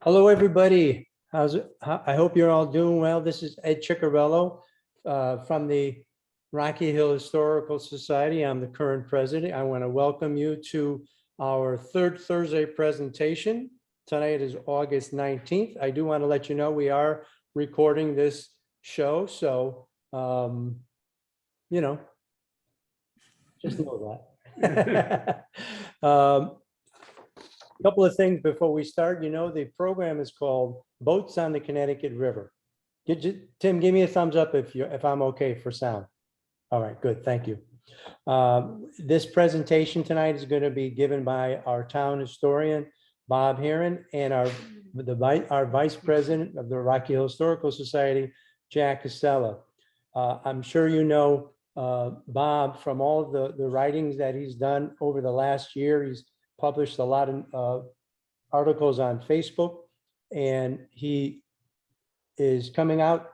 Hello, everybody. How's it? I hope you're all doing well. This is Ed Ciccarello from the Rocky Hill Historical Society. I'm the current president. I want to welcome you to our third Thursday presentation. Tonight is August 19th. I do want to let you know we are recording this show, so just know that. Couple of things before we start. The program is called Boats on the Connecticut River. Tim, give me a thumbs up if I'm okay for sound. All right, good, thank you. This presentation tonight is going to be given by our town historian, Bob Heron, and our vice president of the Rocky Hill Historical Society, Jack Casella. I'm sure you know Bob from all of the writings that he's done over the last year. He's published a lot of articles on Facebook, and he is coming out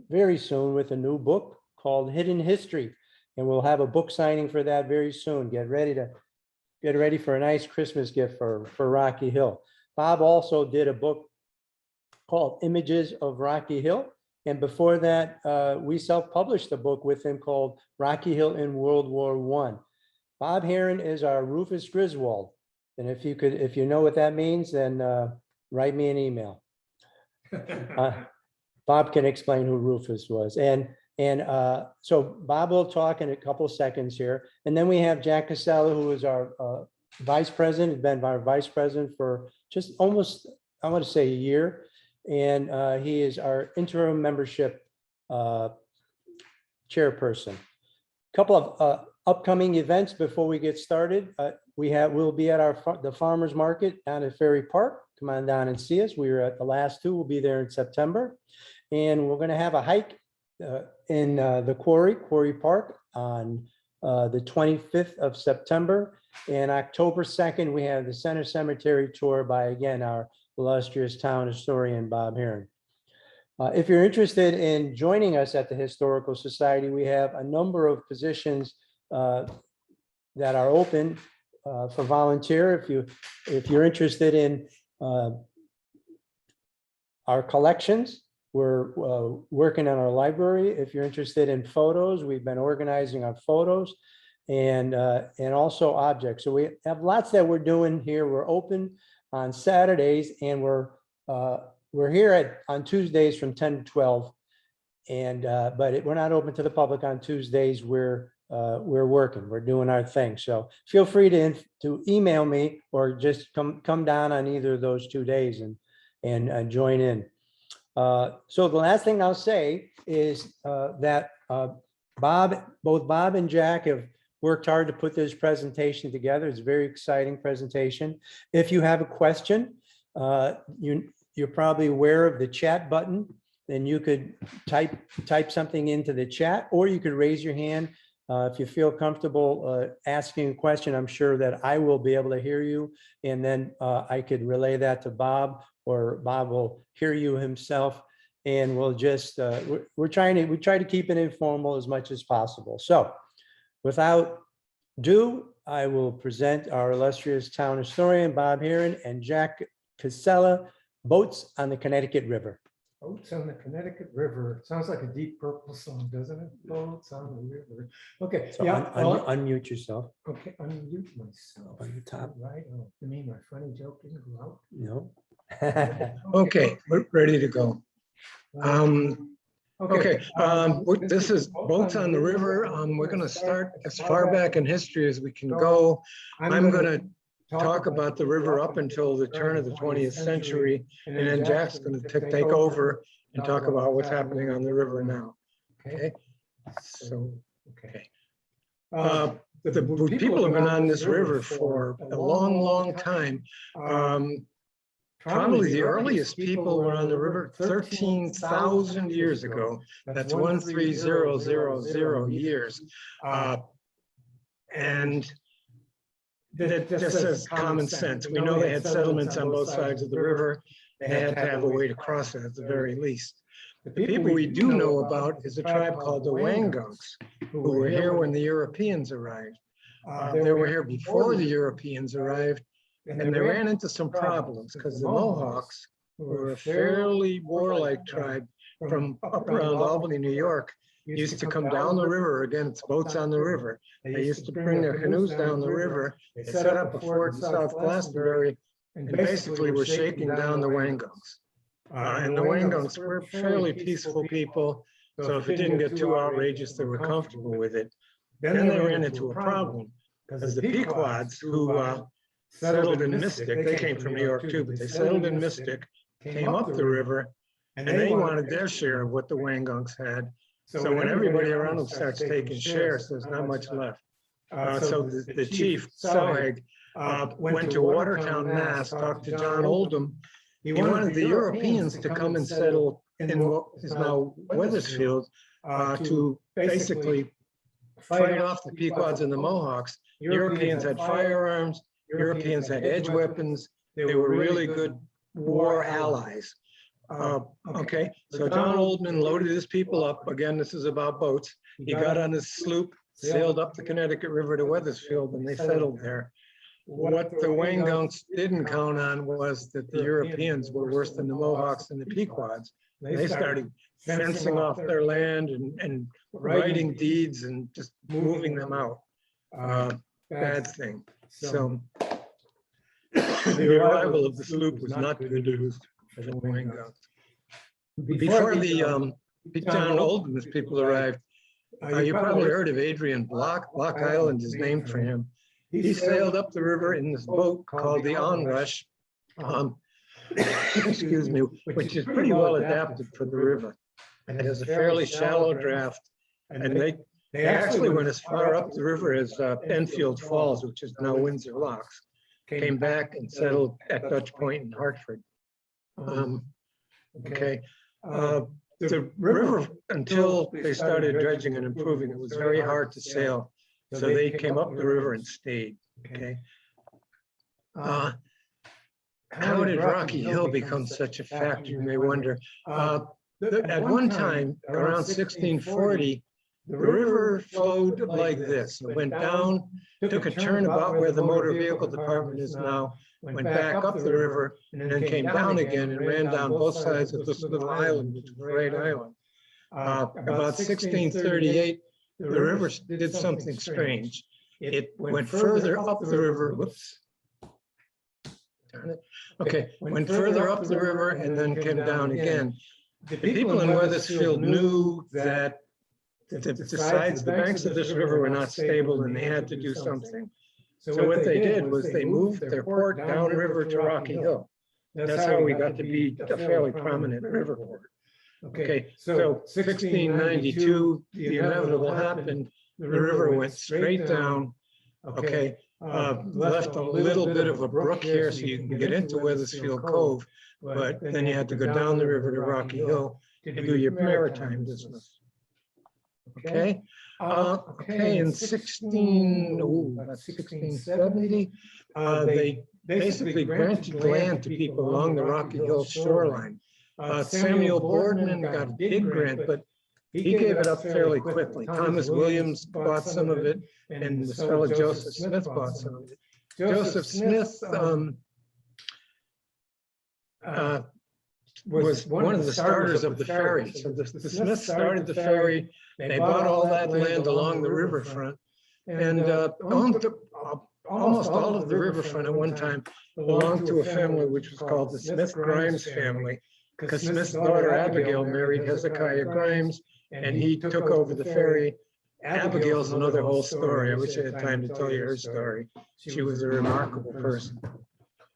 very soon with a new book called Hidden History, and we'll have a book signing for that very soon. Get ready for a nice Christmas gift for Rocky Hill. Bob also did a book called Images of Rocky Hill, and before that we self-published a book with him called Rocky Hill in World War I. Bob Heron is our Rufus Griswold. And if you know what that means, then write me an email. Bob can explain who Rufus was. And so Bob will talk in a couple of seconds here. And then we have Jack Casella, who is our vice president, been our vice president for just almost, I want to say, a year. And he is our interim membership chairperson. A couple of upcoming events before we get started. We'll be at the farmers market down at Ferry Park. Come on down and see us. We were at the last two. We'll be there in September, and we're going to have a hike in the Quarry Park on the 25th of September. And October 2nd, we have the Center Cemetery tour by, again, our illustrious town historian, Bob Heron. If you're interested in joining us at the Historical Society, we have a number of positions that are open for volunteer. If you're interested in our collections, we're working on our library. If you're interested in photos, we've been organizing our photos and also objects. So we have lots that we're doing here. We're open on Saturdays, and we're here on Tuesdays from 10 to 12. And but we're not open to the public on Tuesdays. We're working, we're doing our thing. So feel free to email me or just come down on either of those 2 days and join in. So the last thing I'll say is that both Bob and Jack have worked hard to put this presentation together. It's a very exciting presentation. If you have a question, you're probably aware of the chat button. Then you could type something into the chat, or you could raise your hand. If you feel comfortable asking a question, I'm sure that I will be able to hear you, and then I could relay that to Bob, or Bob will hear you himself, and we'll just we try to keep it informal as much as possible. So without ado, I will present our illustrious town historian, Bob Heron, and Jack Casella, Boats on the Connecticut River. Boats on the Connecticut River. Sounds like a Deep Purple song, doesn't it? Boats on the river. Okay. So yeah. Unmute yourself. Okay. Unmute myself. On the top. Right. Oh, you mean my funny joke didn't go out? No. Okay, we're ready to go. This is Boats on the River. We're going to start as far back in history as we can go. I'm going to talk about the river up until the turn of the 20th century, and then Jack's going to take over and talk about what's happening on the river now. Okay, so the people have been on this river for a long time. Probably the earliest people were on the river 13,000 years ago. That's 13000 years. And that just says common sense. We know they had settlements on both sides of the river. They had to have a way to cross it at the very least. The people we do know about is a tribe called the Wangogs, who were here when the Europeans arrived. They were here before the Europeans arrived, and they ran into some problems because the Mohawks who were a fairly warlike tribe from up around Albany, New York, used to come down the river against boats on the river. They used to bring their canoes down the river. They set up a fort in South Glastonbury and basically were shaking down the Wangongs. And the Wangongs were fairly peaceful people. So if it didn't get too outrageous, they were comfortable with it. Then they ran into a problem because the Pequods who settled in Mystic, they came from New York too, but they settled in Mystic, came up the river, and they wanted their share of what the Wangongs had. So when everybody around them starts taking shares, there's not much left. So the chief, Selig, went to Watertown, Mass, talked to John Oldham. He wanted the Europeans to come and settle in what is now Wethersfield to basically fight off the Pequods and the Mohawks. Europeans had firearms, Europeans had edge weapons. They were really good war allies. Okay, so John Oldham loaded his people up. Again, this is about boats. He got on his sloop, sailed up the Connecticut River to Wethersfield, and they settled there. What the Wangongs didn't count on was that the Europeans were worse than the Mohawks and the Pequods. They started fencing off their land and writing deeds and just moving them out. Bad thing. So the arrival of the sloop was not good news for the Wangongs. Before the John Oldham's people arrived, you probably heard of Adrian Block. Block Island is named for him. He sailed up the river in this boat called the Onrush, excuse me, which is pretty well adapted for the river. It has a fairly shallow draft, and they actually went as far up the river as Enfield Falls, which is now Windsor Locks, came back and settled at Dutch Point in Hartford. Okay. The river, until they started dredging and improving, it was very hard to sail. So they came up the river and stayed. Okay. How did Rocky Hill become such a factor, you may wonder? At one time, around 1640, the river flowed like this. It went down, took a turn about where the motor vehicle department is now, went back up the river, and then came down again and ran down both sides of this little island, which was Great Island. About 1638, the river did something strange. It went further up the river, whoops. Darn it. Okay, went further up the river and then came down again. The people in Wethersfield knew that the banks of this river were not stable and they had to do something. So what they did was they moved their port downriver to Rocky Hill. That's how we got to be a fairly prominent river port. Okay, so 1692, the inevitable happened. The river went straight down. Okay, left a little bit of a brook here so you can get into Wethersfield Cove, but then you had to go down the river to Rocky Hill to do your maritime business. Okay, in 1670, they basically granted land to people along the Rocky Hill shoreline. Samuel Boardman got a big grant, but he gave it up fairly quickly. Thomas Williams bought some of it, and this fellow Joseph Smith bought some of it. Joseph Smith was one of the starters of the ferry. So the Smiths started the ferry. They bought all that land along the riverfront and owned almost all of the riverfront at one time. Belonged to a family which was called the Smith Grimes family, because Smith's daughter Abigail married Hezekiah Grimes, and he took over the ferry. Abigail's another whole story. I wish I had time to tell you her story. She was a remarkable person.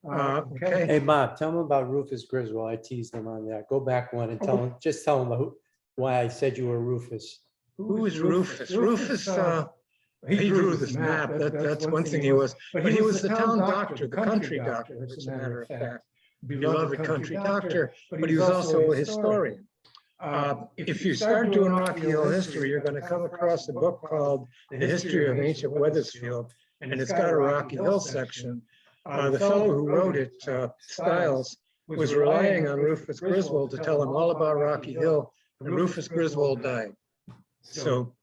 Okay. Hey, Bob, tell them about Rufus Griswold. I teased him on that. Go back one and tell him, just tell him why I said you were Rufus. Who is Rufus? Rufus, he drew this map. That's one thing he was. But he was the town doctor, the country doctor, as a matter of fact. Beloved country doctor, but he was also a historian. If you start doing Rocky Hill history, you're going to come across a book called The History of Ancient Wethersfield, and it's got a Rocky Hill section. The fellow who wrote it, Stiles, was relying on Rufus Griswold to tell him all about Rocky Hill, and Rufus Griswold died. So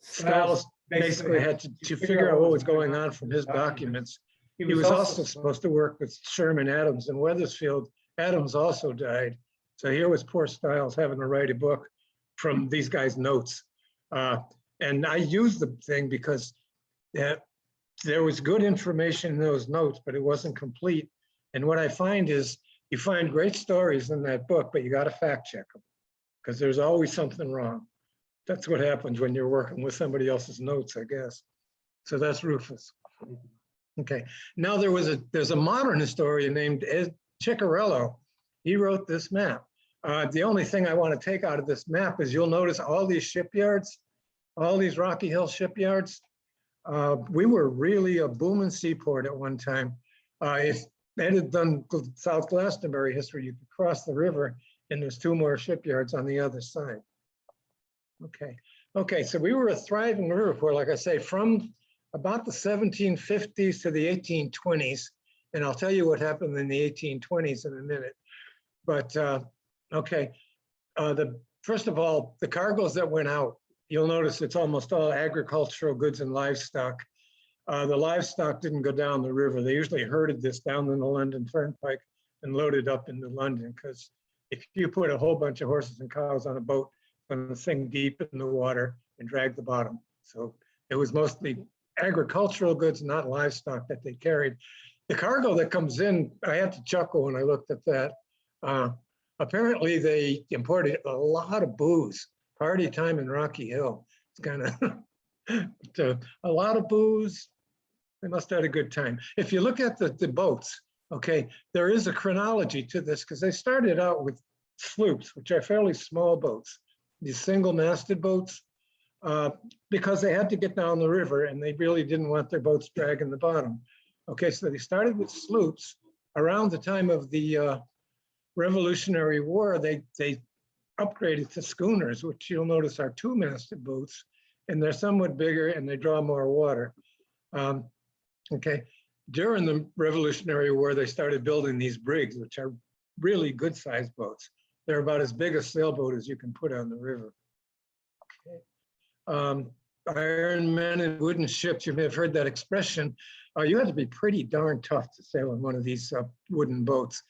Stiles basically had to figure out what was going on from his documents. He was also supposed to work with Sherman Adams in Wethersfield Adams also died. So here was poor Stiles having to write a book from these guys' notes. And I used the thing because there was good information in those notes, but it wasn't complete. And what I find is you find great stories in that book, but you got to fact check them because there's always something wrong. That's what happens when you're working with somebody else's notes, I guess. So that's Rufus. Okay. Now there's a modern historian named Ed Ciccarello. He wrote this map. The only thing I want to take out of this map is you'll notice all these shipyards, all these Rocky Hill shipyards. We were really a booming seaport at one time. If Ed had done South Glastonbury history, you could cross the river and there's 2 more shipyards on the other side. Okay, so we were a thriving river port, like I say, from about the 1750s to the 1820s. And I'll tell you what happened in the 1820s in a minute. But first of all, the cargoes that went out, you'll notice it's almost all agricultural goods and livestock. The livestock didn't go down the river. They usually herded this down in the London Turnpike and loaded up into London, because if you put a whole bunch of horses and cows on a boat, it's going to sink deep in the water and drag the bottom. So it was mostly agricultural goods, not livestock, that they carried. The cargo that comes in, I had to chuckle when I looked at that. Apparently they imported a lot of booze. Party time in Rocky Hill. It's kind of a lot of booze. They must have had a good time. If you look at the boats, okay, there is a chronology to this, because they started out with sloops, which are fairly small boats, these single-masted boats, because they had to get down the river and they really didn't want their boats dragging the bottom. Okay, so they started with sloops. Around the time of the Revolutionary War, they upgraded to schooners, which you'll notice are 2-masted boats, and they're somewhat bigger and they draw more water. Okay, during the Revolutionary War, they started building these brigs, which are really good-sized boats. They're about as big a sailboat as you can put on the river. Okay. Iron men and wooden ships, you may have heard that expression. You had to be pretty darn tough to sail in one of these wooden boats.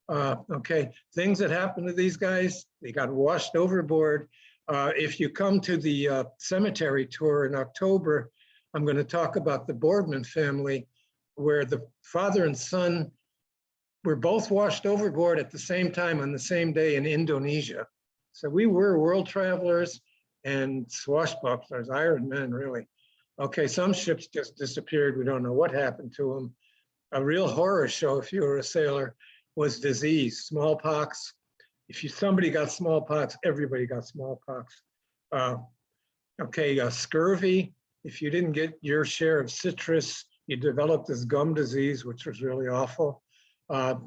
Okay, things that happened to these guys, they got washed overboard. If you come to the cemetery tour in October, I'm going to talk about the Boardman family, where the father and son were both washed overboard at the same time on the same day in Indonesia. So we were world travelers and swashbucklers, Iron Men, really. Okay, some ships just disappeared. We don't know what happened to them. A real horror show, if you were a sailor, was disease, smallpox. If somebody got smallpox, everybody got smallpox. Scurvy. If you didn't get your share of citrus, you developed this gum disease, which was really awful. A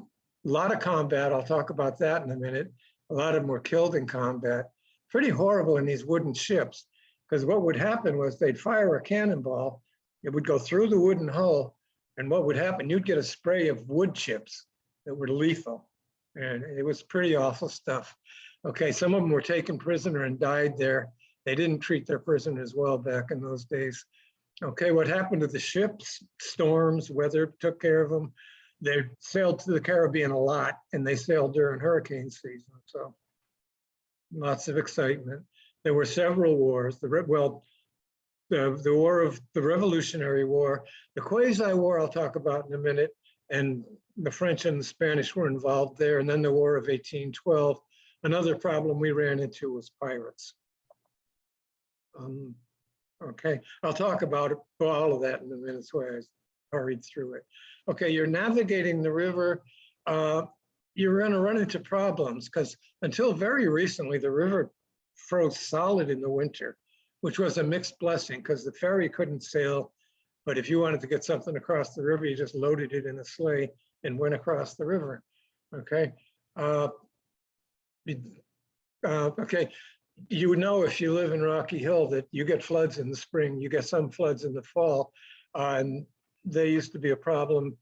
lot of combat, I'll talk about that in a minute. A lot of them were killed in combat. Pretty horrible in these wooden ships, because what would happen was they'd fire a cannonball, it would go through the wooden hull, and what would happen, you'd get a spray of wood chips that were lethal. And it was pretty awful stuff. Okay, some of them were taken prisoner and died there. They didn't treat their prisoners well back in those days. Okay, what happened to the ships? Storms, weather took care of them. They sailed to the Caribbean a lot, and they sailed during hurricane season. So lots of excitement. There were several wars. The war of the Revolutionary War, the Quasi-War I'll talk about in a minute, and the French and the Spanish were involved there. And then the War of 1812. Another problem we ran into was pirates. Okay, I'll talk about all of that in a minute. That's why I hurried through it. Okay, you're navigating the river. You're going to run into problems, because until very recently, the river froze solid in the winter, which was a mixed blessing, because the ferry couldn't sail. But if you wanted to get something across the river, you just loaded it in a sleigh and went across the river. Okay. Okay. You know, if you live in Rocky Hill, that you get floods in the spring, you get some floods in the fall, and they used to be a problem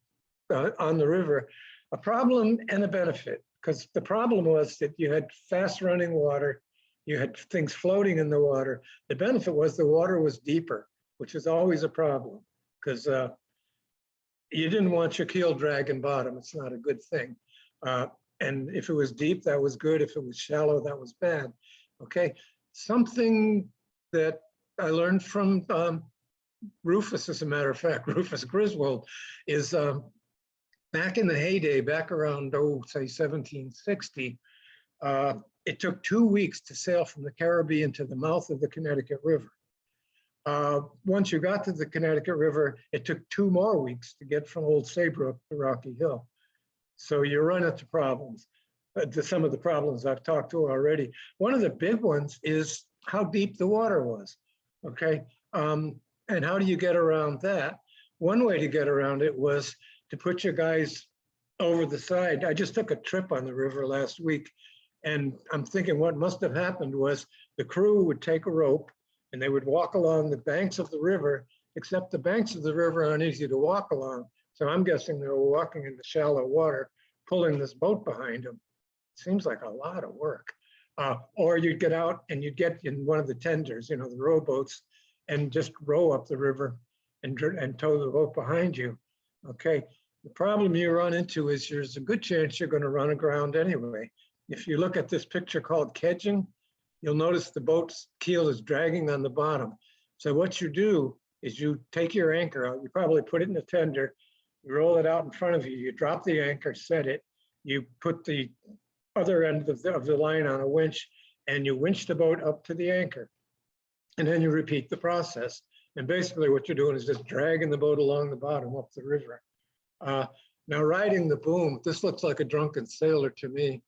on the river. A problem and a benefit, because the problem was that you had fast running water, you had things floating in the water. The benefit was the water was deeper, which is always a problem, because you didn't want your keel dragging bottom. It's not a good thing. And if it was deep, that was good. If it was shallow, that was bad. Okay. Something that I learned from Rufus, as a matter of fact, Rufus Griswold, is back in the heyday, back around, oh, say 1760, it took 2 weeks to sail from the Caribbean to the mouth of the Connecticut River. Once you got to the Connecticut River, it took 2 more weeks to get from Old Saybrook to Rocky Hill. So you run into problems. To some of the problems I've talked to already. One of the big ones is how deep the water was, okay? And how do you get around that? One way to get around it was to put your guys over the side. I just took a trip on the river last week, and I'm thinking what must have happened was the crew would take a rope and they would walk along the banks of the river, except the banks of the river aren't easy to walk along. So I'm guessing they were walking in the shallow water, pulling this boat behind them. Seems like a lot of work. Or you'd get out and you'd get in one of the tenders, you know, the rowboats, and just row up the river and tow the boat behind you. Okay. The problem you run into is there's a good chance you're going to run aground anyway. If you look at this picture called kedging, you'll notice the boat's keel is dragging on the bottom. So what you do is you take your anchor out, you probably put it in the tender, you roll it out in front of you, you drop the anchor, set it, you put the other end of the line on a winch, and you winch the boat up to the anchor. And then you repeat the process. And basically what you're doing is just dragging the boat along the bottom up the river. Now riding the boom, this looks like a drunken sailor to me.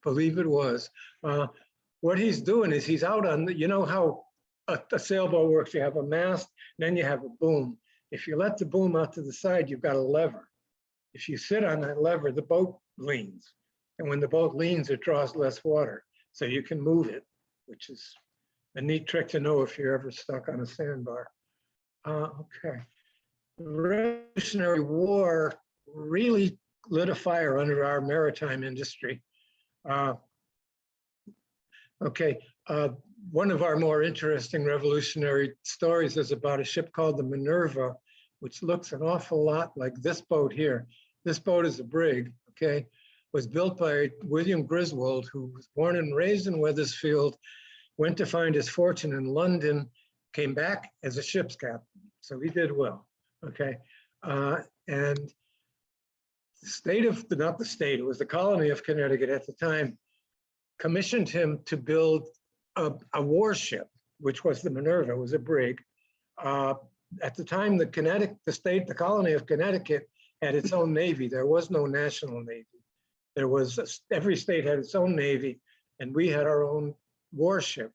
Believe it was. What he's doing is he's out on, you know how a sailboat works, you have a mast, then you have a boom. If you let the boom out to the side, you've got a lever. If you sit on that lever, the boat leans. And when the boat leans, it draws less water. So you can move it, which is a neat trick to know if you're ever stuck on a sandbar. Okay. The Revolutionary War really lit a fire under our maritime industry. One of our more interesting revolutionary stories is about a ship called the Minerva, which looks an awful lot like this boat here. This boat is a brig, okay? Was built by William Griswold, who was born and raised in Wethersfield, went to find his fortune in London, came back as a ship's captain. So he did well, okay? And the state of, not the state, it was the colony of Connecticut at the time, commissioned him to build a warship, which was the Minerva, was a brig. At the time, the colony of Connecticut had its own navy. There was no national navy. There was, every state had its own navy, and we had our own warship.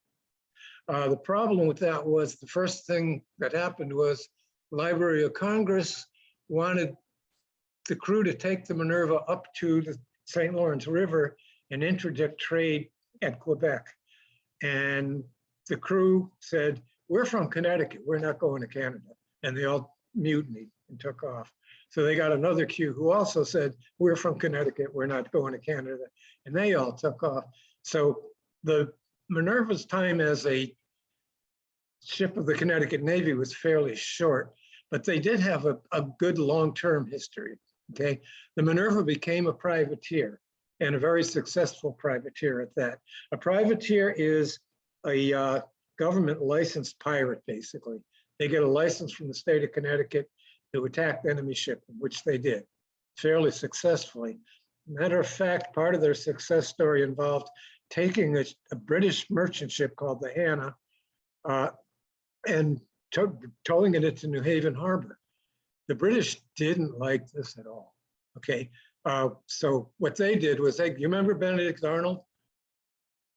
The problem with that was the first thing that happened was the Library of Congress wanted the crew to take the Minerva up to the St. Lawrence River and interdict trade at Quebec. And the crew said, we're from Connecticut, we're not going to Canada. And they all mutinied and took off. So they got another crew who also said, we're from Connecticut, we're not going to Canada. And they all took off. So the Minerva's time as a ship of the Connecticut Navy was fairly short, but they did have a good long-term history, okay? The Minerva became a privateer, and a very successful privateer at that. A privateer is a government licensed pirate, basically. They get a license from the state of Connecticut to attack enemy shipping, which they did fairly successfully. Matter of fact, part of their success story involved taking a British merchant ship called the Hannah and towing it into New Haven Harbor. The British didn't like this at all, okay? So what they did was, you remember Benedict Arnold?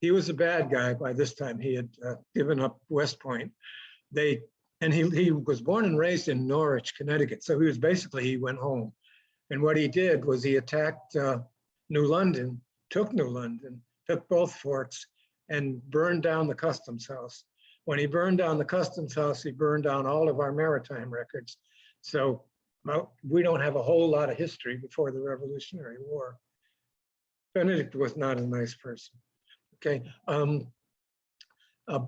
He was a bad guy by this time. He had given up West Point. He was born and raised in Norwich, Connecticut. So he went home. And what he did was he attacked New London, took New London, took both forts, and burned down the customs house. When he burned down the customs house, he burned down all of our maritime records. So we don't have a whole lot of history before the Revolutionary War. Benedict was not a nice person, okay?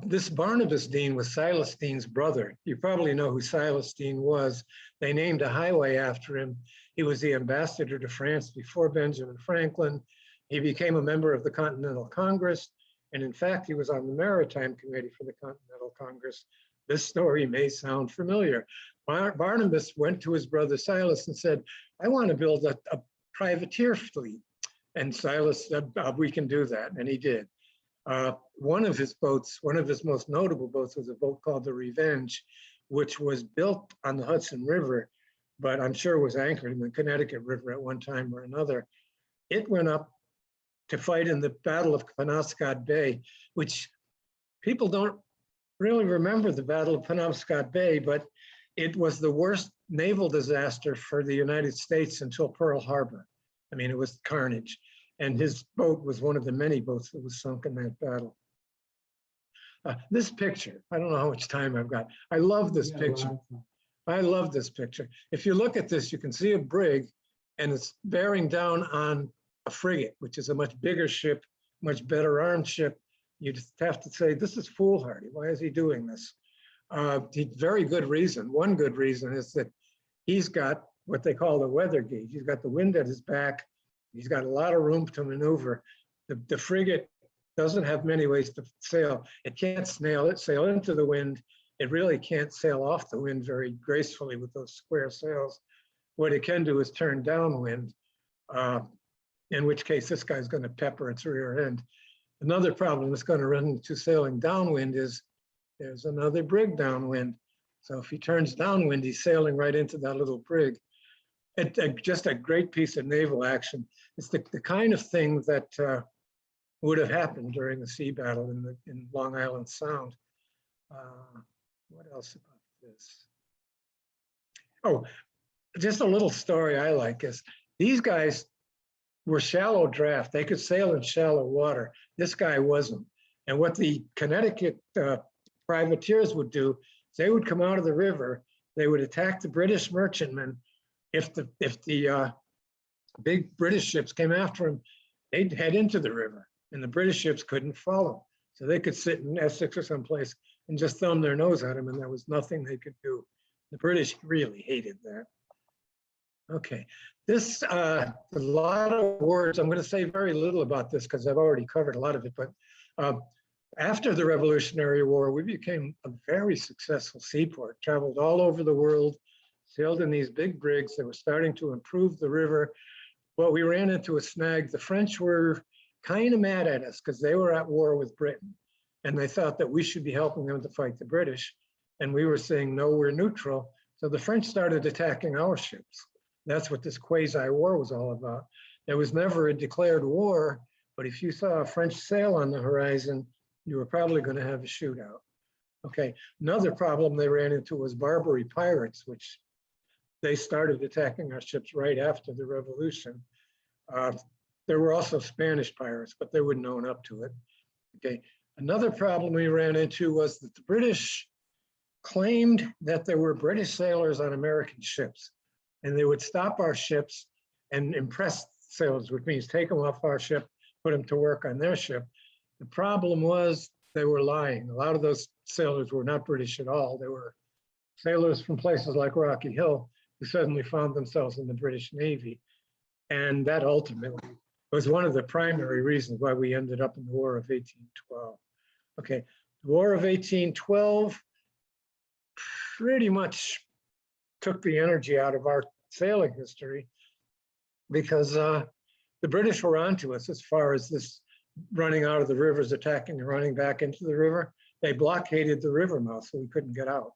This Barnabas Dean was Silas Dean's brother. You probably know who Silas Dean was. They named a highway after him. He was the ambassador to France before Benjamin Franklin. He became a member of the Continental Congress. And in fact, he was on the Maritime Committee for the Continental Congress. This story may sound familiar. Barnabas went to his brother Silas and said, I want to build a privateer fleet. And Silas said, we can do that. And he did. One of his boats, one of his most notable boats, was a boat called the Revenge, which was built on the Hudson River, but I'm sure was anchored in the Connecticut River at one time or another. It went up to fight in the Battle of Penobscot Bay, which people don't really remember the Battle of Penobscot Bay, but it was the worst naval disaster for the United States until Pearl Harbor. I mean, it was carnage. And his boat was one of the many boats that was sunk in that battle. This picture, I don't know how much time I've got. I love this picture. I love this picture. If you look at this, you can see a brig and it's bearing down on a frigate, which is a much bigger ship, much better armed ship. You just have to say, this is foolhardy. Why is he doing this? Very good reason. One good reason is that he's got what they call the weather gauge. He's got the wind at his back. He's got a lot of room to maneuver. The frigate doesn't have many ways to sail. It can't sail into the wind. It really can't sail off the wind very gracefully with those square sails. What it can do is turn downwind, in which case this guy's going to pepper its rear end. Another problem it's going to run into sailing downwind is there's another brig downwind. So if he turns downwind, he's sailing right into that little brig. Just a great piece of naval action. It's the kind of thing that would have happened during the sea battle in Long Island Sound. What else about this? Oh, just a little story I like is these guys were shallow draft. They could sail in shallow water. This guy wasn't. And what the Connecticut privateers would do, they would come out of the river, they would attack the British merchantmen. If the big British ships came after them, they'd head into the river and the British ships couldn't follow. So they could sit in Essex or someplace and just thumb their nose at them and there was nothing they could do. The British really hated that. Okay, this, a lot of words, I'm gonna say very little about this because I've already covered a lot of it, but after the Revolutionary War, we became a very successful seaport, traveled all over the world, sailed in these big brigs that were starting to improve the river. But we ran into a snag. The French were kind of mad at us because they were at war with Britain and they thought that we should be helping them to fight the British. And we were saying, no, we're neutral. So the French started attacking our ships. That's what this quasi-war was all about. There was never a declared war, but if you saw a French sail on the horizon, you were probably going to have a shootout. Okay, another problem they ran into was Barbary pirates, which they started attacking our ships right after the revolution. There were also Spanish pirates, but they wouldn't own up to it. Okay, another problem we ran into was that the British claimed that there were British sailors on American ships, and they would stop our ships and impress sailors, which means take them off our ship, put them to work on their ship. The problem was they were lying. A lot of those sailors were not British at all. They were sailors from places like Rocky Hill who suddenly found themselves in the British Navy. And that ultimately was one of the primary reasons why we ended up in the War of 1812. Okay, the War of 1812 pretty much took the energy out of our sailing history because the British were onto us as far as this running out of the rivers, attacking and running back into the river. They blockaded the river mouth so we couldn't get out.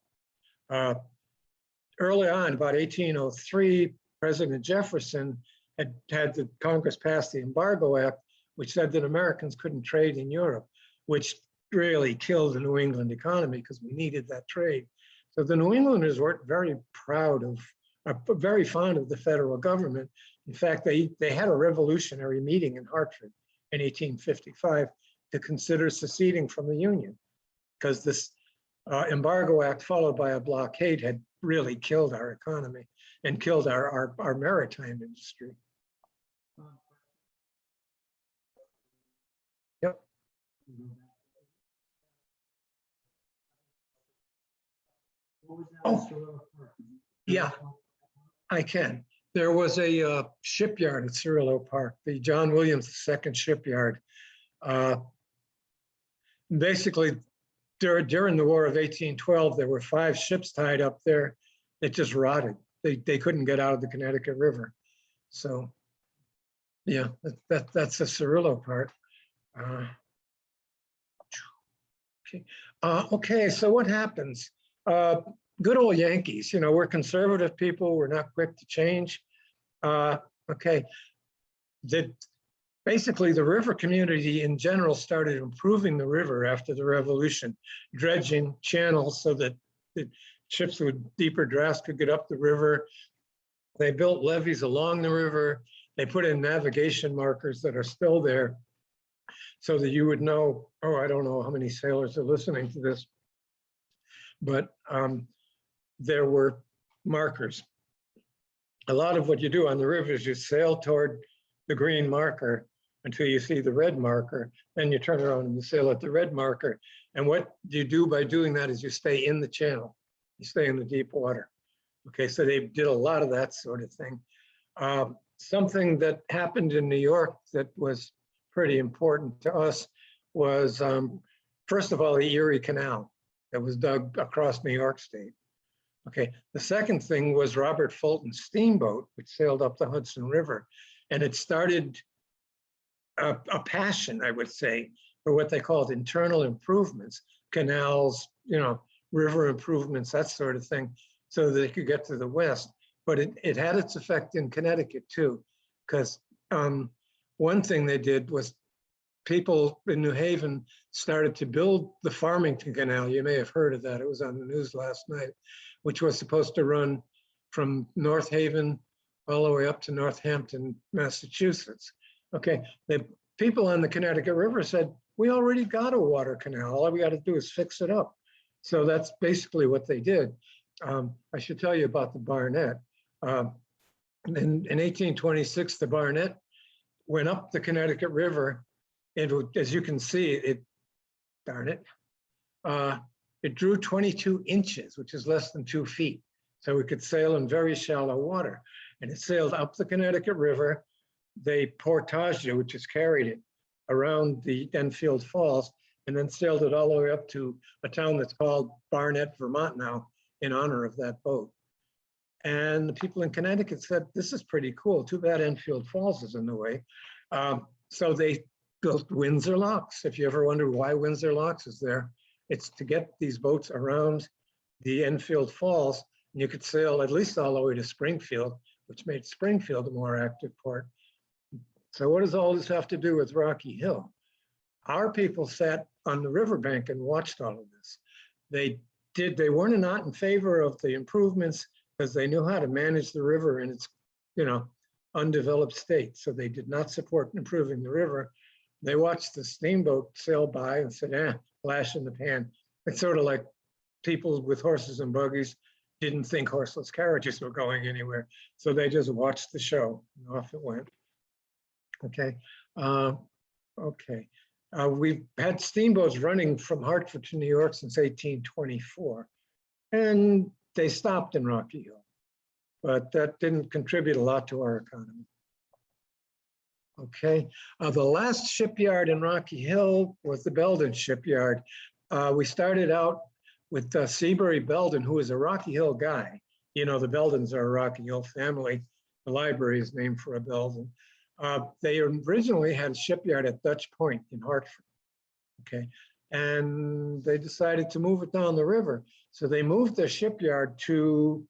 Early on, about 1803, President Jefferson had the Congress pass the Embargo Act, which said that Americans couldn't trade in Europe, which really killed the New England economy because we needed that trade. So the New Englanders weren't very proud of, very fond of the federal government. In fact, they had a revolutionary meeting in Hartford in 1855 to consider seceding from the Union because this Embargo Act followed by a blockade had really killed our economy and killed our maritime industry. Yep. Oh, yeah, I can. There was a shipyard at Cirillo Park, the John Williams II shipyard. Basically, during the War of 1812, there were 5 ships tied up there that just rotted. They couldn't get out of the Connecticut River. So, yeah, that's the Cirillo part. Okay. Okay, so what happens? Good old Yankees, you know, we're conservative people. We're not quick to change. Okay, basically the river community in general started improving the river after the revolution, dredging channels so that the ships with deeper drafts could get up the river. They built levees along the river. They put in navigation markers that are still there so that you would know, oh, I don't know how many sailors are listening to this, but there were markers. A lot of what you do on the river is you sail toward the green marker until you see the red marker, then you turn around and you sail at the red marker. And what you do by doing that is you stay in the channel, you stay in the deep water. Okay, so they did a lot of that sort of thing. Something that happened in New York that was pretty important to us was, first of all, the Erie Canal that was dug across New York State. Okay, the second thing was Robert Fulton's steamboat, which sailed up the Hudson River, and it started a passion, I would say, for what they called internal improvements, canals, you know, river improvements, that sort of thing, so that they could get to the west. But it had its effect in Connecticut too, because one thing they did was people in New Haven started to build the Farmington Canal. You may have heard of that. It was on the news last night, which was supposed to run from North Haven all the way up to Northampton, Massachusetts. Okay, the people on the Connecticut River said, we already got a water canal. All we got to do is fix it up. So that's basically what they did. I should tell you about the Barnett. In 1826, the Barnett went up the Connecticut River, and as you can see, it drew 22 inches, which is less than 2 feet. So it could sail in very shallow water. And it sailed up the Connecticut River. They portaged it, which is carried it around the Enfield Falls, and then sailed it all the way up to a town that's called Barnett, Vermont now, in honor of that boat. And the people in Connecticut said, this is pretty cool. Too bad Enfield Falls is in the way. So they built Windsor locks. If you ever wonder why Windsor locks is there, it's to get these boats around the Enfield Falls, and you could sail at least all the way to Springfield, which made Springfield a more active port. So what does all this have to do with Rocky Hill? Our people sat on the riverbank and watched all of this. They weren't not in favor of the improvements because they knew how to manage the river in its, you know, undeveloped state. So they did not support improving the river. They watched the steamboat sail by and said, flash in the pan. It's sort of like people with horses and buggies didn't think horseless carriages were going anywhere. So they just watched the show and off it went. Okay. Okay. We've had steamboats running from Hartford to New York since 1824, and they stopped in Rocky Hill, but that didn't contribute a lot to our economy. Okay, the last shipyard in Rocky Hill was the Belden shipyard. We started out with Seabury Belden, who is a Rocky Hill guy. You know, the Beldens are a Rocky Hill family. The library is named for a Belden. They originally had a shipyard at Dutch Point in Hartford, okay? And they decided to move it down the river. So they moved their shipyard to,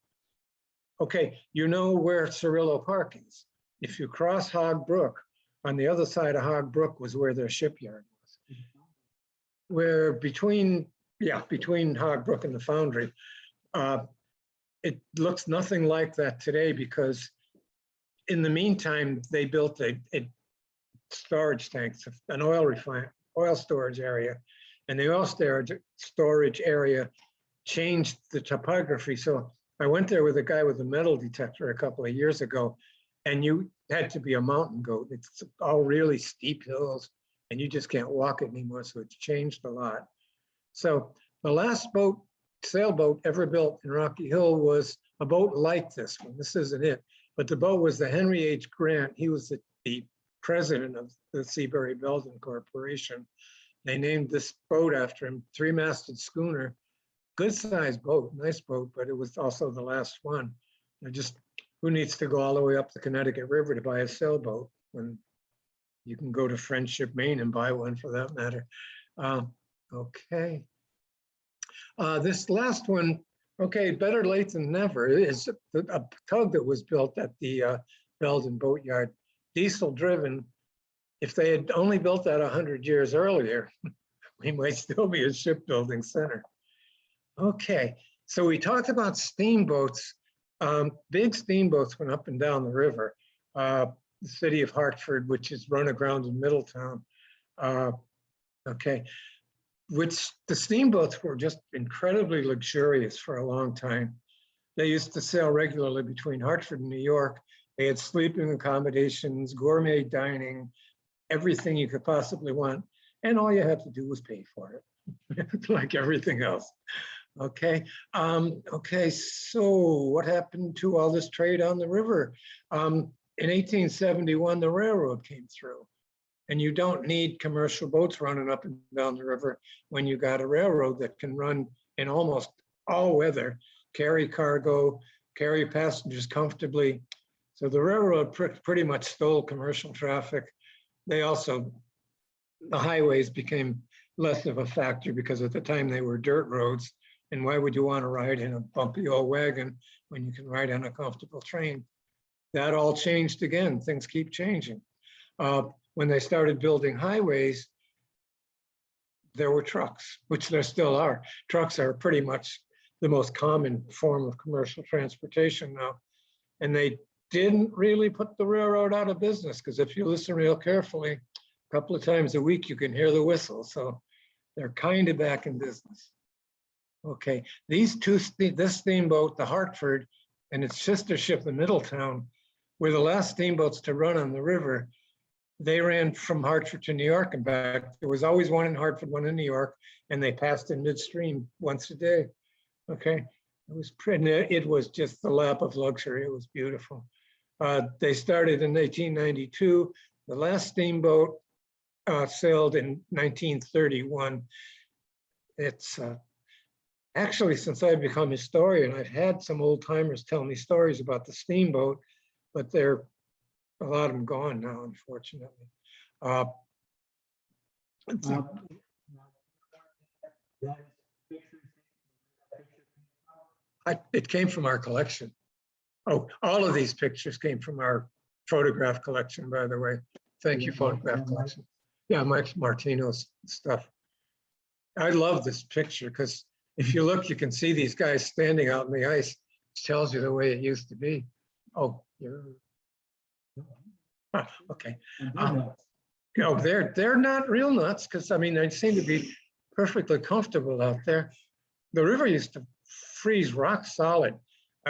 okay, you know where Cirillo Park is. If you cross Hog Brook, on the other side of Hog Brook was where their shipyard was. Where between Hog Brook and the foundry. It looks nothing like that today because in the meantime, they built a storage tanks, an oil storage area, and the oil storage area changed the topography. So I went there with a guy with a metal detector a couple of years ago, and you had to be a mountain goat. It's all really steep hills, and you just can't walk it anymore. So it's changed a lot. So the last boat sailboat ever built in Rocky Hill was a boat like this one. This isn't it, but the boat was the Henry H. Grant. He was the president of the Seabury Belden Corporation. They named this boat after him, 3-masted schooner, good sized boat, nice boat, but it was also the last one. Who needs to go all the way up the Connecticut River to buy a sailboat when you can go to Friendship, Maine and buy one for that matter. Okay. This last one, okay, better late than never, is a tug that was built at the Belden Boatyard, diesel driven. If they had only built that 100 years earlier, we might still be a shipbuilding center. Okay, so we talked about steamboats. Big steamboats went up and down the river. The city of Hartford, which is run aground in Middletown. Okay, which the steamboats were just incredibly luxurious for a long time. They used to sail regularly between Hartford and New York. They had sleeping accommodations, gourmet dining, everything you could possibly want. And all you had to do was pay for it, like everything else. Okay, okay, so what happened to all this trade on the river? In 1871, the railroad came through. And you don't need commercial boats running up and down the river when you got a railroad that can run in almost all weather, carry cargo, carry passengers comfortably. So the railroad pretty much stole commercial traffic. The highways became less of a factor because at the time they were dirt roads. And why would you want to ride in a bumpy old wagon when you can ride on a comfortable train? That all changed again. Things keep changing. When they started building highways, there were trucks, which there still are. Trucks are pretty much the most common form of commercial transportation now. And they didn't really put the railroad out of business, because if you listen real carefully, a couple of times a week, you can hear the whistle. So they're kind of back in business. Okay, this steamboat, the Hartford, and its sister ship, the Middletown, were the last steamboats to run on the river. They ran from Hartford to New York and back. There was always one in Hartford, one in New York, and they passed in midstream once a day. Okay, it was pretty. It was just the lap of luxury. It was beautiful. They started in 1892. The last steamboat sailed in 1931. It's actually, since I've become a historian, I've had some old timers tell me stories about the steamboat, but they're a lot of them gone now, unfortunately. It came from our collection. Oh, all of these pictures came from our photograph collection, by the way. Thank you, photograph collection. Yeah, Mike Martino's stuff. I love this picture because if you look, you can see these guys standing out in the ice, which tells you the way it used to be. Oh, you're... okay. They're not real nuts, because I mean, they seem to be perfectly comfortable out there. The river used to freeze rock solid.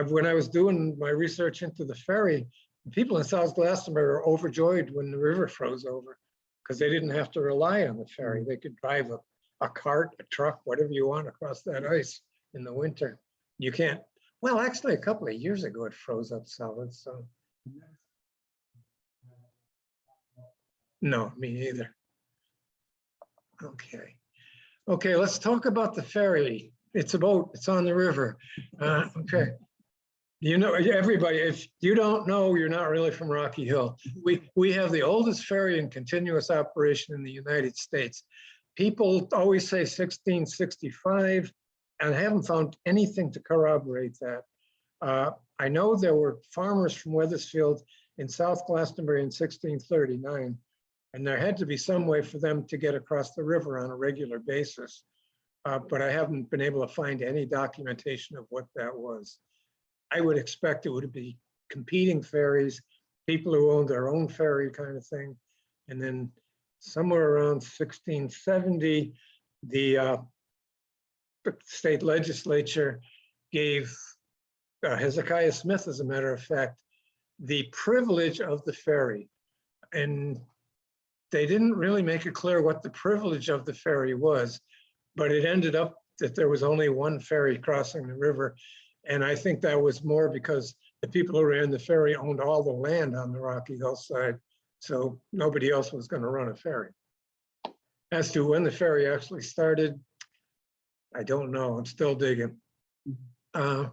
When I was doing my research into the ferry, people in South Glastonbury were overjoyed when the river froze over, because they didn't have to rely on the ferry. They could drive a cart, a truck, whatever you want across that ice in the winter. You can't, well, actually a couple of years ago, it froze up solid, so. No, me either. Okay. Okay, let's talk about the ferry. It's a boat, it's on the river. Okay. You know, everybody, if you don't know, you're not really from Rocky Hill. We have the oldest ferry in continuous operation in the United States. People always say 1665, and I haven't found anything to corroborate that. I know there were farmers from Wethersfield in South Glastonbury in 1639. And there had to be some way for them to get across the river on a regular basis. But I haven't been able to find any documentation of what that was. I would expect it would be competing ferries, people who owned their own ferry kind of thing. And then somewhere around 1670, the state legislature gave Hezekiah Smith, as a matter of fact, the privilege of the ferry. And they didn't really make it clear what the privilege of the ferry was, but it ended up that there was only one ferry crossing the river. And I think that was more because the people who ran the ferry owned all the land on the Rocky Hill side. So nobody else was going to run a ferry. As to when the ferry actually started, I don't know. I'm still digging. I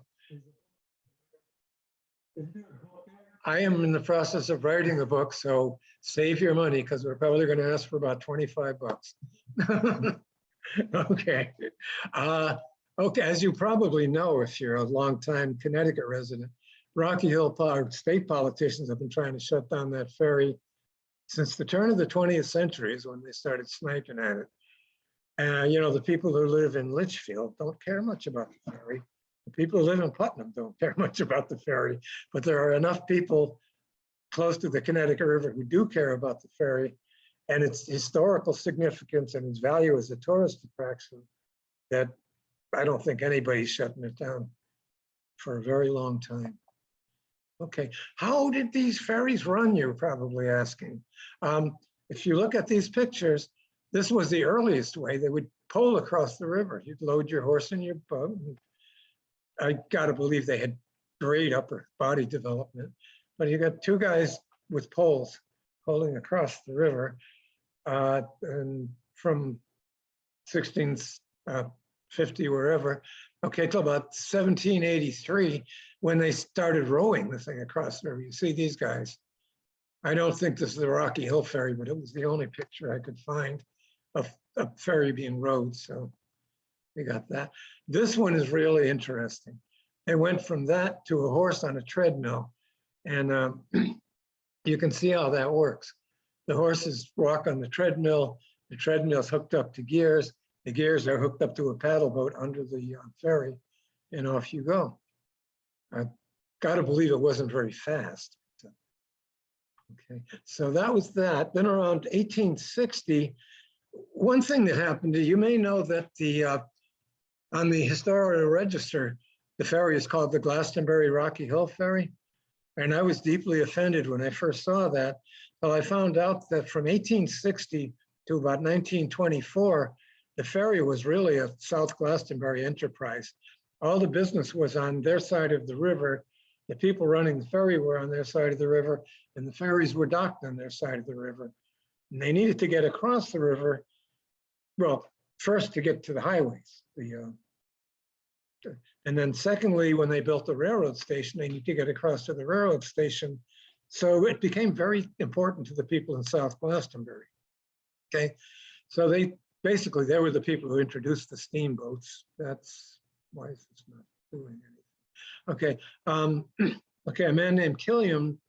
am in the process of writing a book, so save your money because we're probably going to ask for about 25 bucks. Okay. Okay, as you probably know, if you're a longtime Connecticut resident, Rocky Hill state politicians have been trying to shut down that ferry since the turn of the 20th century is when they started sniping at it. And you know, the people who live in Litchfield don't care much about the ferry. The people who live in Putnam don't care much about the ferry, but there are enough people close to the Connecticut River who do care about the ferry and its historical significance and its value as a tourist attraction that I don't think anybody's shutting it down for a very long time. Okay, how did these ferries run, you're probably asking. If you look at these pictures, this was the earliest way. They would pole across the river. You'd load your horse in your boat. I gotta believe they had great upper body development, but you got two guys with poles poling across the river, and from 1650 wherever, okay, till about 1783 when they started rowing the thing across the river. You see these guys. I don't think this is the Rocky Hill ferry, but it was the only picture I could find of a ferry being rowed, so we got that. This one is really interesting. They went from that to a horse on a treadmill, and you can see how that works. The horses walk on the treadmill's hooked up to gears, the gears are hooked up to a paddle boat under the ferry, and off you go. I've got to believe it wasn't very fast. Okay, so that was that. Then around 1860, one thing that happened, you may know that on the historical register, the ferry is called the Glastonbury Rocky Hill Ferry. And I was deeply offended when I first saw that. Well, I found out that from 1860 to about 1924, the ferry was really a South Glastonbury enterprise. All the business was on their side of the river. The people running the ferry were on their side of the river, and the ferries were docked on their side of the river. And they needed to get across the river, well, first to get to the highways. And then secondly, when they built the railroad station, they need to get across to the railroad station. So it became very important to the people in South Glastonbury. Okay, so they were the people who introduced the steamboats. That's why is this not doing anything? Okay, okay, a man named Killiam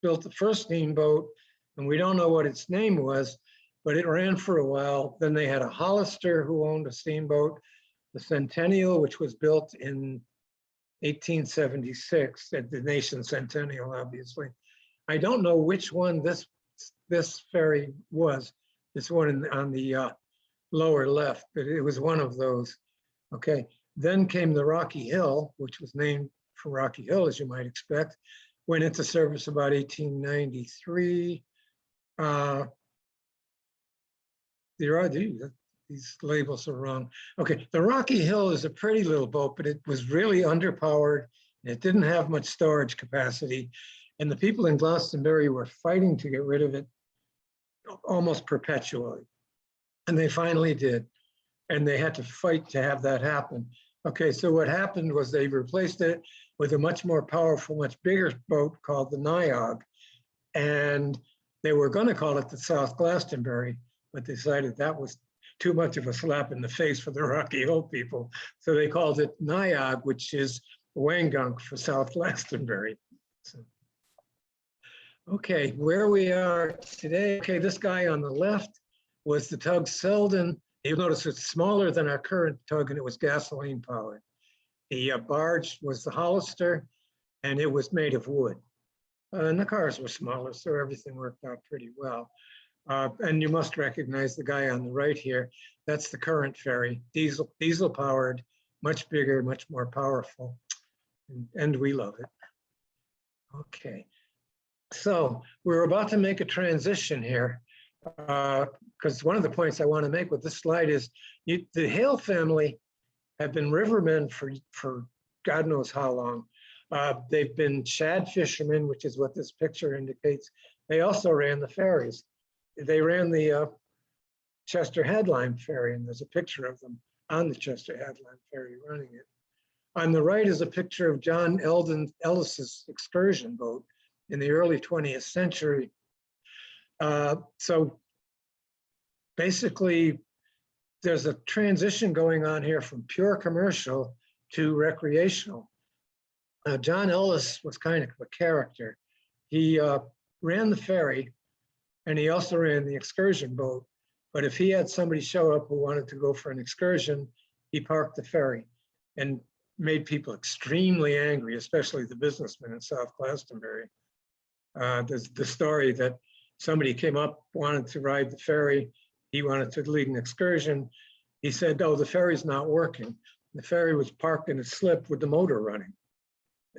built the first steamboat, and we don't know what its name was, but it ran for a while. Then they had a Hollister who owned a steamboat, the Centennial, which was built in 1876, at the nation's centennial, obviously. I don't know which one this ferry was, this one on the lower left, but it was one of those. Okay, then came the Rocky Hill, which was named for Rocky Hill, as you might expect, went into service about 1893. These labels are wrong. Okay, the Rocky Hill is a pretty little boat, but it was really underpowered. It didn't have much storage capacity. And the people in Glastonbury were fighting to get rid of it almost perpetually. And they finally did. And they had to fight to have that happen. Okay, so what happened was they replaced it with a much more powerful, much bigger boat called the Niagara. And they were going to call it the South Glastonbury, but decided that was too much of a slap in the face for the Rocky Hill people. So they called it Niagara, which is Wangunk for South Glastonbury. So, okay, where we are today. Okay, this guy on the left was the tug Selden. You'll notice it's smaller than our current tug, and it was gasoline powered. The barge was the Hollister, and it was made of wood. And the cars were smaller, so everything worked out pretty well. And you must recognize the guy on the right here. That's the current ferry, diesel powered, much bigger, much more powerful, and we love it. Okay, so we're about to make a transition here, because one of the points I want to make with this slide is the Hale family have been rivermen for God knows how long. They've been shad fishermen, which is what this picture indicates. They also ran the ferries. They ran the Chester Headline Ferry, and there's a picture of them on the Chester Headline Ferry running it. On the right is a picture of John Ellis's excursion boat in the early 20th century. So basically, there's a transition going on here from pure commercial to recreational. John Ellis was kind of a character. He ran the ferry and he also ran the excursion boat. But if he had somebody show up who wanted to go for an excursion, he parked the ferry and made people extremely angry, especially the businessmen in South Glastonbury. There's the story that somebody came up, wanted to ride the ferry. He wanted to lead an excursion. He said, "Oh, the ferry's not working." The ferry was parked in a slip with the motor running.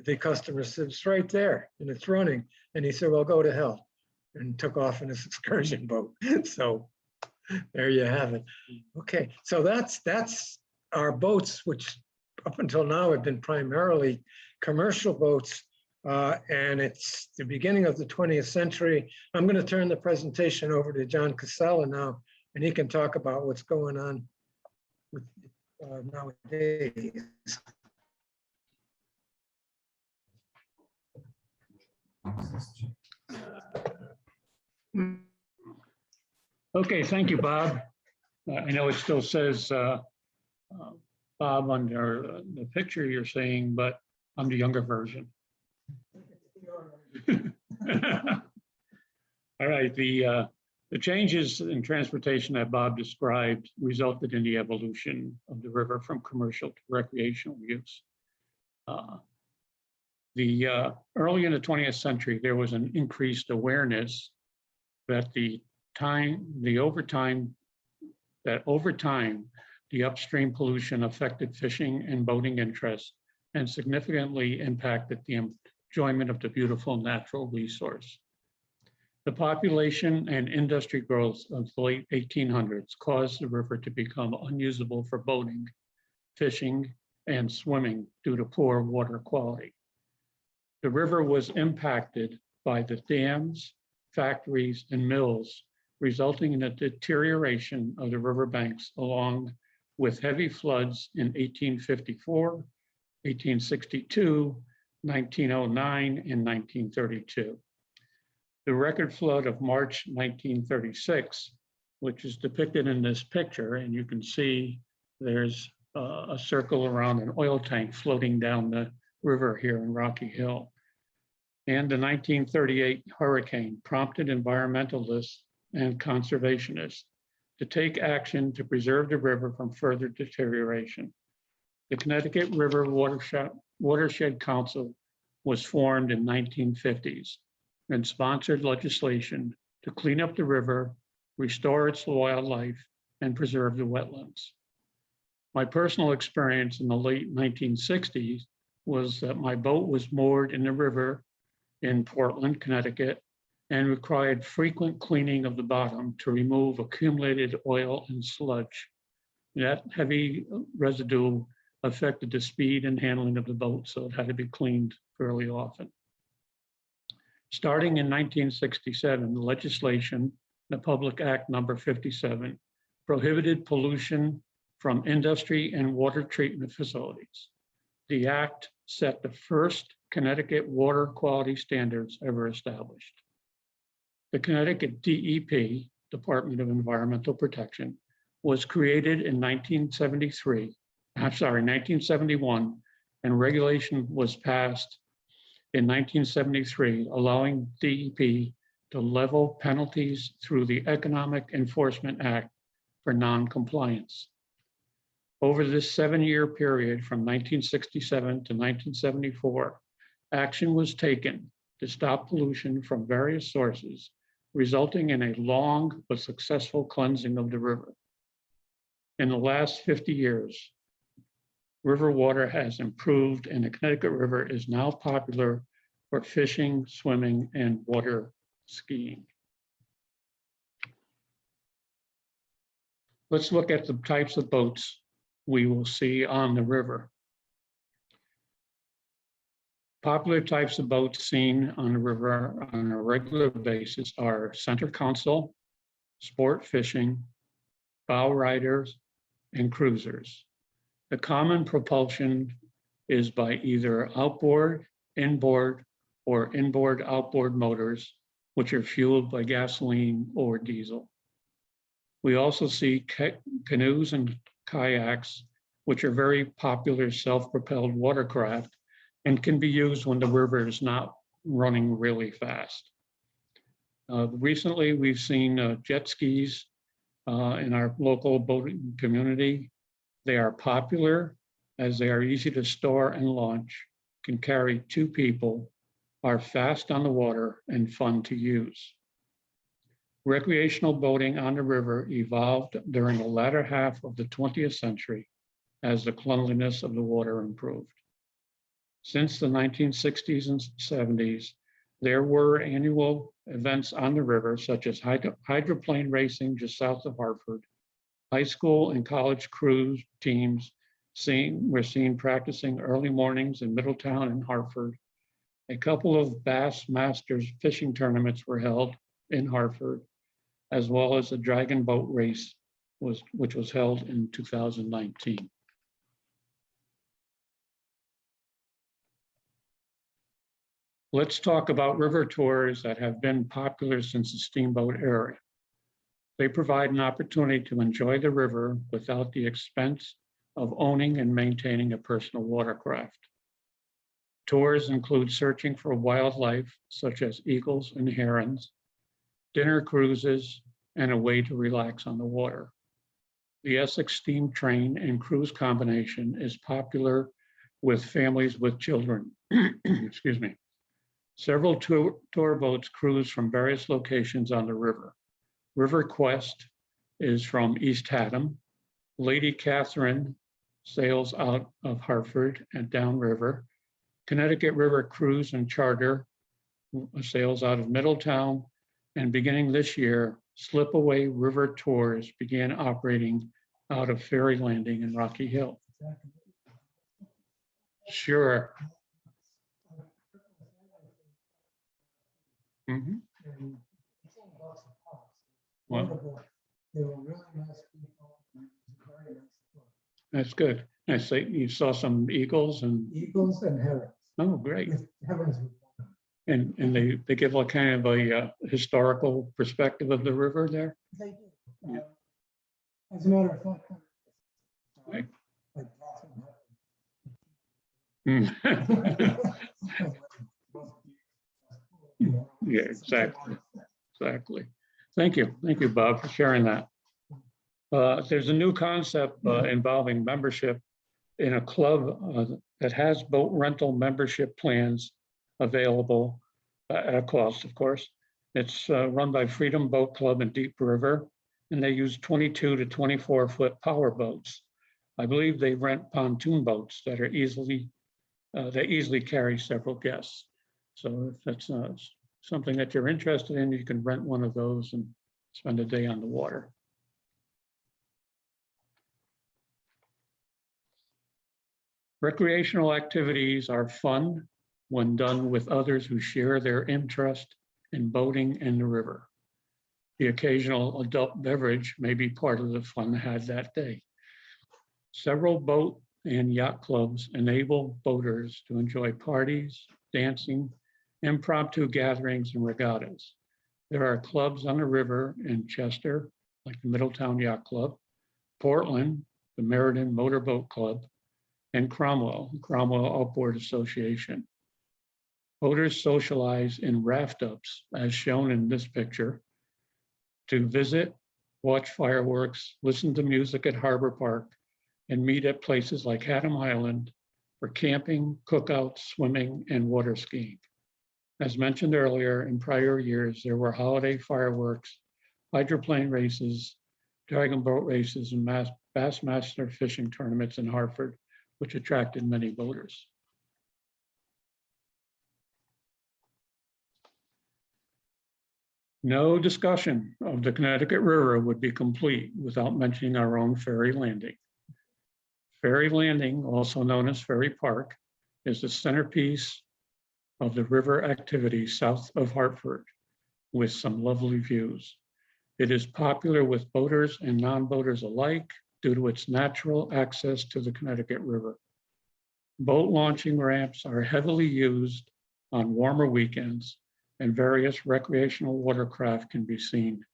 The customer said, "It's right there and it's running." And he said, "Well, go to hell," and took off in his excursion boat. So there you have it. Okay, so that's our boats, which up until now have been primarily commercial boats. And it's the beginning of the 20th century. I'm going to turn the presentation over to John Casella now, and he can talk about what's going on with nowadays. Okay, thank you, Bob. I know it still says Bob under the picture you're seeing, but I'm the younger version. All right, the changes in transportation that Bob described resulted in the evolution of the river from commercial to recreational use. Early in the 20th century, there was an increased awareness that over time, the upstream pollution affected fishing and boating interests and significantly impacted the enjoyment of the beautiful natural resource. The population and industry growth of the late 1800s caused the river to become unusable for boating, fishing, and swimming due to poor water quality. The river was impacted by the dams, factories, and mills, resulting in a deterioration of the riverbanks along with heavy floods in 1854, 1862, 1909, and 1932. The record flood of March 1936, which is depicted in this picture, and you can see there's a circle around an oil tank floating down the river here in Rocky Hill. And the 1938 hurricane prompted environmentalists and conservationists to take action to preserve the river from further deterioration. The Connecticut River Watershed Council was formed in 1950s and sponsored legislation to clean up the river, restore its wildlife, and preserve the wetlands. My personal experience in the late 1960s was that my boat was moored in the river in Portland, Connecticut, and required frequent cleaning of the bottom to remove accumulated oil and sludge. That heavy residue affected the speed and handling of the boat, so it had to be cleaned fairly often. Starting in 1967, the legislation, the Public Act number 57, prohibited pollution from industry and water treatment facilities. The act set the first Connecticut water quality standards ever established. The Connecticut DEP, Department of Environmental Protection, was created in 1971, and regulation was passed in 1973, allowing DEP to level penalties through the Economic Enforcement Act for non-compliance. Over this 7-year period from 1967 to 1974, action was taken to stop pollution from various sources, resulting in a long but successful cleansing of the river. In the last 50 years, river water has improved and the Connecticut River is now popular for fishing, swimming, and water skiing. Let's look at the types of boats we will see on the river. Popular types of boats seen on the river on a regular basis are center console, sport fishing, bow riders, and cruisers. The common propulsion is by either outboard, inboard, or inboard-outboard motors, which are fueled by gasoline or diesel. We also see canoes and kayaks, which are very popular self-propelled watercraft and can be used when the river is not running really fast. Recently, we've seen jet skis in our local boating community. They are popular as they are easy to store and launch, can carry 2 people, are fast on the water, and fun to use. Recreational boating on the river evolved during the latter half of the 20th century as the cleanliness of the water improved. Since the 1960s and 70s, there were annual events on the river, such as hydroplane racing just south of Hartford. High school and college cruise teams were seen practicing early mornings in Middletown and Hartford. A couple of Bass Masters fishing tournaments were held in Hartford, as well as a dragon boat race, which was held in 2019. Let's talk about river tours that have been popular since the steamboat era. They provide an opportunity to enjoy the river without the expense of owning and maintaining a personal watercraft. Tours include searching for wildlife, such as eagles and herons, dinner cruises, and a way to relax on the water. The Essex Steam Train and Cruise combination is popular with families with children. Excuse me. Several tour boats cruise from various locations on the river. River Quest is from East Haddam. Lady Catherine sails out of Hartford and downriver. Connecticut River Cruise and Charter sails out of Middletown. And beginning this year, Slipaway River Tours began operating out of Ferry Landing in Rocky Hill. Sure. Mhm. And Well, they were really nice people. And it was a very nice tour. that's good. I say you saw some eagles and, Eagles and herons. oh, great. With herons with one. And they give a kind of a historical perspective of the river there. They did. Yeah. As a matter of fact, Right. like Yeah, exactly. Exactly. Thank you, Bob, for sharing that. There's a new concept involving membership in a club that has boat rental membership plans available at a cost, of course. It's run by Freedom Boat Club in Deep River, and they use 22 to 24-foot power boats. I believe they rent pontoon boats that are they easily carry several guests. So if that's something that you're interested in, you can rent one of those and spend a day on the water. Recreational activities are fun when done with others who share their interest in boating and the river. The occasional adult beverage may be part of the fun had that day. Several boat and yacht clubs enable boaters to enjoy parties, dancing, impromptu gatherings, and regattas. There are clubs on the river in Chester, like the Middletown Yacht Club, Portland, the Meriden Motorboat Club, and Cromwell Outboard Association. Boaters socialize in raft-ups, as shown in this picture, to visit, watch fireworks, listen to music at Harbor Park, and meet at places like Haddam Island for camping, cookouts, swimming, and water skiing. As mentioned earlier, in prior years, there were holiday fireworks, hydroplane races, dragon boat races, and Bass Master fishing tournaments in Hartford, which attracted many boaters. No discussion of the Connecticut River would be complete without mentioning our own Ferry Landing. Ferry Landing, also known as Ferry Park, is the centerpiece of the river activity south of Hartford, with some lovely views. It is popular with boaters and non-boaters alike due to its natural access to the Connecticut River. Boat launching ramps are heavily used on warmer weekends, and various recreational watercraft can be seen.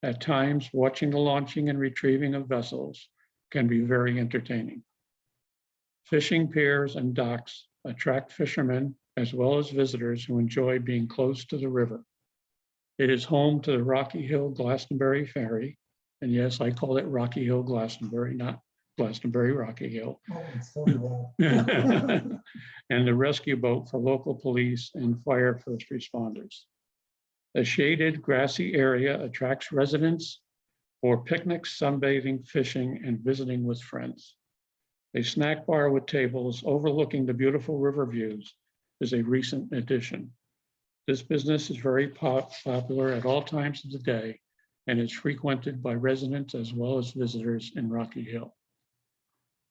At times, watching the launching and retrieving of vessels can be very entertaining. Fishing piers and docks attract fishermen as well as visitors who enjoy being close to the river. It is home to the Rocky Hill Glastonbury Ferry, and yes, I call it Rocky Hill Glastonbury, not Glastonbury Rocky Hill. And the rescue boat for local police and fire first responders. A shaded grassy area attracts residents for picnics, sunbathing, fishing, and visiting with friends. A snack bar with tables overlooking the beautiful river views is a recent addition. This business is very popular at all times of the day and is frequented by residents as well as visitors in Rocky Hill.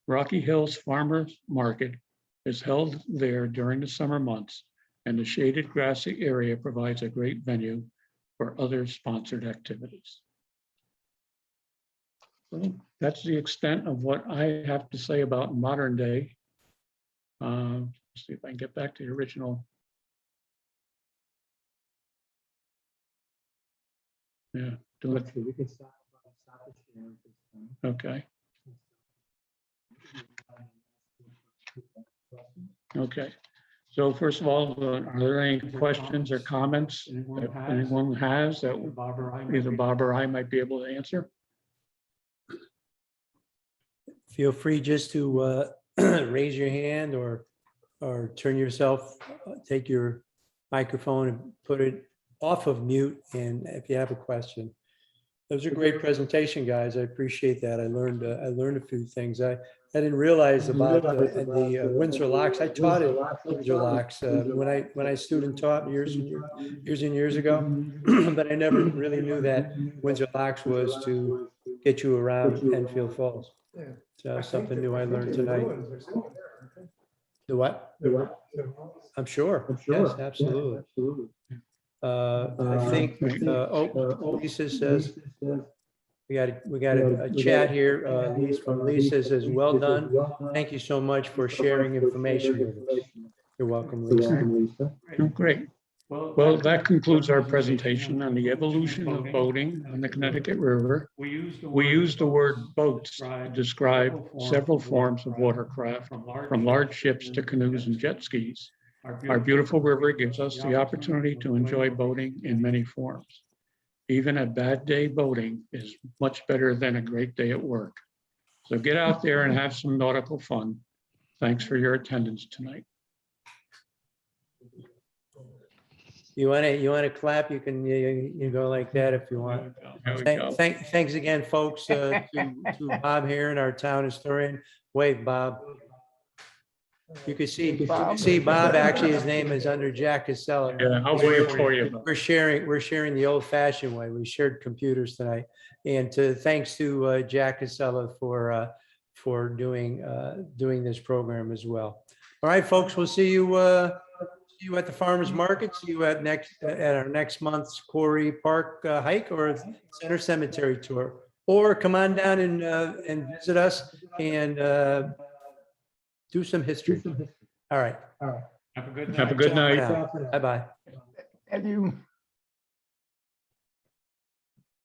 Rocky Hill's Farmers Market is held there during the summer months, and the shaded grassy area provides a great venue for other sponsored activities. So that's the extent of what I have to say about modern day. Let's see if I can get back to the original. Yeah, do it. We can stop it here at this point. Okay, okay. So first of all, are there any questions or comments that anyone has that either Bob or I might be able to answer? Feel free just to raise your hand or turn yourself, take your microphone and put it off of mute. And if you have a question, that was a great presentation, guys. I appreciate that. I learned a few things. I didn't realize about the Windsor locks. I taught at Windsor locks when I student taught years and years ago, but I never really knew that Windsor locks was to get you around Enfield Falls. Yeah. So I think something that- new I think learned the tonight. ruins are still there, aren't they? The what? I'm sure. Yes, absolutely. I think, Lisa says, we got a chat here. Lisa from Lisa says, well done. Thank you so much for sharing information with us. You're welcome, Lisa. Oh, great. Well, that concludes our presentation on the evolution of boating on the Connecticut River. We use the word boats to describe several forms of watercraft, from large ships to canoes and jet skis. Our beautiful river gives us the opportunity to enjoy boating in many forms. Even a bad day boating is much better than a great day at work. So get out there and have some nautical fun. Thanks for your attendance tonight. You want to clap? You can you go like that if you want. There we go. Thanks again, folks, to Bob here and our town historian. Wave, Bob. You can see Bob. Actually, his name is under Jack Casella. Yeah, I'll wait for you. We're sharing the old-fashioned way. We shared computers tonight, and thanks to Jack Casella for doing this program as well. All right, folks, we'll see you at the farmers market. See you at our next month's Quarry Park hike or Center Cemetery tour, or come on down and visit us and do some history. All right. Have a good night. Bye bye. And you.